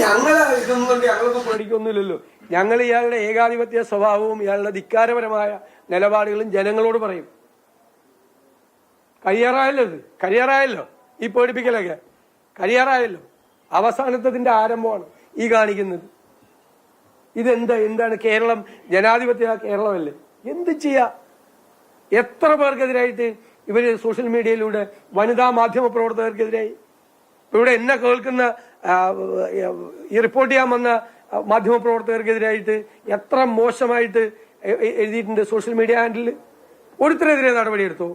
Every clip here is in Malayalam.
ഞങ്ങളൊന്നും പേടിക്കൊന്നുമില്ലല്ലോ. ഞങ്ങൾ ഇയാളുടെ ഏകാധിപത്യ സ്വഭാവവും ഇയാളുടെ ധിക്കാരപരമായ നിലപാടുകളും ജനങ്ങളോട് പറയും. കരിയറായല്ലോ ഈ പേടിപ്പിക്കലൊക്കെ കരിയറായല്ലോ. അവസാനത്തതിന്റെ ആരംഭമാണ് ഈ കാണിക്കുന്നത്. എന്താണ് കേരളം? ജനാധിപത്യ കേരളമല്ലേ? എന്ത് ചെയ്യാ? എത്ര പേർക്കെതിരായിട്ട് ഇവര് സോഷ്യൽ മീഡിയയിലൂടെ വനിതാ മാധ്യമ പ്രവർത്തകർക്കെതിരായി, ഇവിടെ എന്നെ കേൾക്കുന്ന ഈ റിപ്പോർട്ട് ചെയ്യാൻ വന്ന മാധ്യമ പ്രവർത്തകർക്കെതിരായിട്ട് എത്ര മോശമായിട്ട് എഴുതിയിട്ടുണ്ട് സോഷ്യൽ മീഡിയ ഹാൻഡിൽ. ഒരുത്തരെതിരെ നടപടിയെടുത്തു,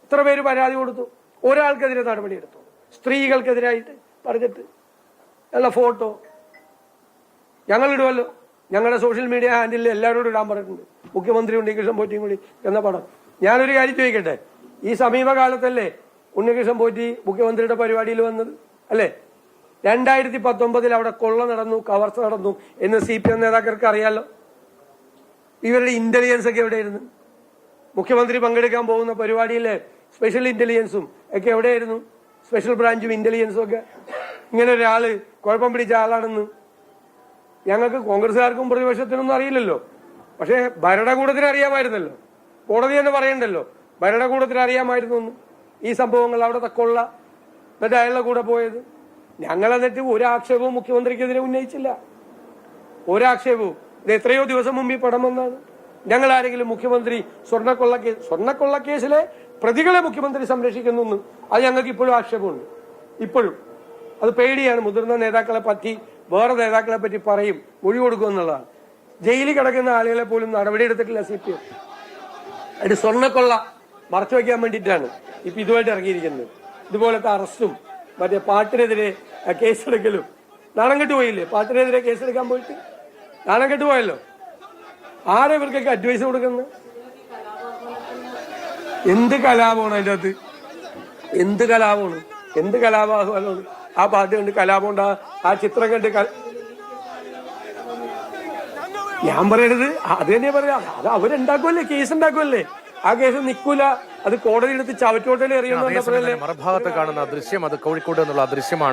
ഇത്ര പേര് പരാതി കൊടുത്തു, ഒരാൾക്കെതിരെ നടപടിയെടുത്തു. സ്ത്രീകൾക്കെതിരായിട്ട് പറഞ്ഞിട്ട് ഉള്ള ഫോട്ടോ ഞങ്ങളിടുമല്ലോ. ഞങ്ങളുടെ സോഷ്യൽ മീഡിയ ഹാൻഡിൽ എല്ലാവരോടും ഇടാൻ പറഞ്ഞിട്ടുണ്ട്. മുഖ്യമന്ത്രി ഉണ്ണികൃഷ്ണൻ പോറ്റിയും കൂടി എന്ന പടം. ഞാനൊരു കാര്യം ചോദിക്കട്ടെ, ഈ സമീപകാലത്തല്ലേ ഉണ്ണികൃഷ്ണൻ പോറ്റി മുഖ്യമന്ത്രിയുടെ പരിപാടിയിൽ വന്നത് അല്ലേ? 2019 അവിടെ കൊള്ള നടന്നു, കവർച്ച നടന്നു എന്ന് CPM നേതാക്കൾക്ക് അറിയാലോ. ഇവരുടെ ഇന്റലിജൻസ് ഒക്കെ എവിടെയായിരുന്നു? മുഖ്യമന്ത്രി പങ്കെടുക്കാൻ പോകുന്ന പരിപാടിയിലെ സ്പെഷ്യൽ ഇന്റലിജൻസും ഒക്കെ എവിടെയായിരുന്നു? സ്പെഷ്യൽ ബ്രാഞ്ചും ഇന്റലിജൻസും ഒക്കെ. ഇങ്ങനെ ഒരാള് കുഴപ്പം പിടിച്ച ആളാണെന്ന് ഞങ്ങൾക്ക് കോൺഗ്രസുകാർക്കും പ്രതിപക്ഷത്തിനൊന്നും അറിയില്ലല്ലോ. പക്ഷെ ഭരണകൂടത്തിന് അറിയാമായിരുന്നല്ലോ. കോടതി തന്നെ പറയണ്ടല്ലോ, ഭരണകൂടത്തിന് അറിയാമായിരുന്നു എന്ന് ഈ സംഭവങ്ങൾ. അവിടുത്തെ കൊള്ള, എന്നിട്ട് അയാളുടെ കൂടെ പോയത്. ഞങ്ങൾ എന്നിട്ട് ഒരാക്ഷേപവും മുഖ്യമന്ത്രിക്കെതിരെ ഉന്നയിച്ചില്ല, ഒരാക്ഷേപവും. ഇത് എത്രയോ ദിവസം മുമ്പ് ഈ പടം വന്നാണ്. ഞങ്ങൾ ആരെങ്കിലും മുഖ്യമന്ത്രി സ്വർണ്ണക്കൊള്ള കേസിലെ പ്രതികളെ മുഖ്യമന്ത്രി സംരക്ഷിക്കുന്നു, അത് ഞങ്ങൾക്ക് ഇപ്പോഴും ആക്ഷേപമുണ്ട്. ഇപ്പോഴും അത് പേടിയാണ്. മുതിർന്ന നേതാക്കളെ പറ്റി വേറെ നേതാക്കളെ പറ്റി പറയും, മൊഴി കൊടുക്കും എന്നുള്ളതാണ്. ജയിലിൽ കിടക്കുന്ന ആളുകളെ പോലും നടപടിയെടുത്തിട്ടില്ല CPM. അതിന് സ്വർണ്ണക്കൊള്ള മറച്ചു വയ്ക്കാൻ വേണ്ടിയിട്ടാണ് ഇപ്പൊ ഇതുമായിട്ട് ഇറങ്ങിയിരിക്കുന്നത്. ഇതുപോലത്തെ അറസ്റ്റും മറ്റേ പാട്ടിനെതിരെ കേസെടുക്കലും. നാണം കെട്ടുപോയില്ലേ? പാട്ടിനെതിരെ കേസെടുക്കാൻ പോയിട്ട് നാണം കെട്ടുപോയല്ലോ. ആരെ ഇവർക്കൊക്കെ അഡ്വൈസ് കൊടുക്കുന്നത്? എന്ത് കലാപമാണ് അതിൻ്റെ അകത്ത്? എന്ത് കലാപമാണ്? എന്ത് കലാപമാണ്? ആ പാട്ട് കണ്ട് കലാപം ഉണ്ടാ, ആ ചിത്രം കണ്ട് ഞാൻ പറയണത് അത് തന്നെ പറയാം. അത് അവരുണ്ടാക്കുമല്ലേ, കേസ് ഉണ്ടാക്കുമല്ലേ. ആ കേസ് നിൽക്കൂല, അത് കോടതി എടുത്ത് ചവറ്റോട്ടയിൽ എറിയുന്ന മറുഭാഗത്ത് കാണുന്ന ദൃശ്യം അത് കോഴിക്കോട് എന്നുള്ള ദൃശ്യമാണ്.